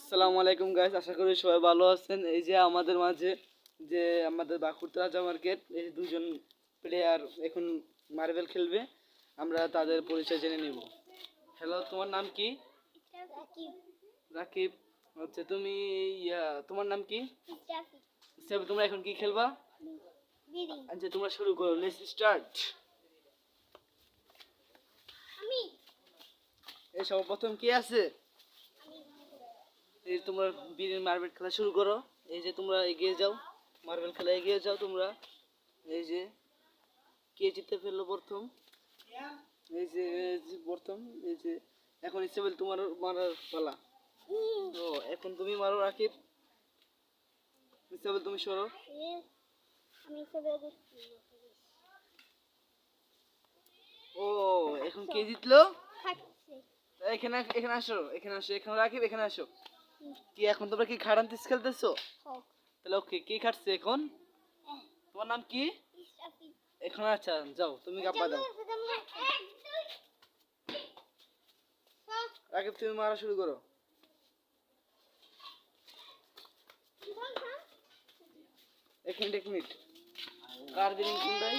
আসসালামু আলাইকুম গাইস, আশা করি সবাই ভালো আছেন। এই যে আমাদের মাঝে যে আমাদের বাঁকুড়া রাজা মার্কেট এই দুজন প্লেয়ার এখন মার্বেল খেলবে, আমরা তাদের পরিচয় জেনে নিব। হ্যালো, তোমার নাম কি? রাকিব। আচ্ছা, তুমি তোমার নাম কি? সাহেব, তোমরা এখন কি খেলবা? আচ্ছা, তোমরা শুরু করো, লেটস স্টার্ট। এই সর্বপ্রথম কি আছে? এই তোমরা বীরের মার্বেল খেলা শুরু করো। এই যে তোমরা এগিয়ে যাও, মার্বেল খেলা এগিয়ে যাও তোমরা। এই যে কে জিতে ফেললো প্রথম? এই যে প্রথম। এই যে এখন ইসমাইল তোমার মারার পালা। তো এখন তুমি মারো রাকিব। ইসমাইল তুমি সরো। ও, এখন কে জিতলো? এখানে এখানে আসো, এখানে আসো, এখানে রাকিব, এখানে আসো। কি এখন তোমরা কি খাড়ান্তিস খেলতেছো? তাহলে ওকে, কে খাটছে এখন? তোমার নাম কি? এখন আচ্ছা, যাও তুমি গাব্বা দাও। রাকিব, তুমি মারা শুরু করো। এক মিনিট, কার বিলিং কোনটাই?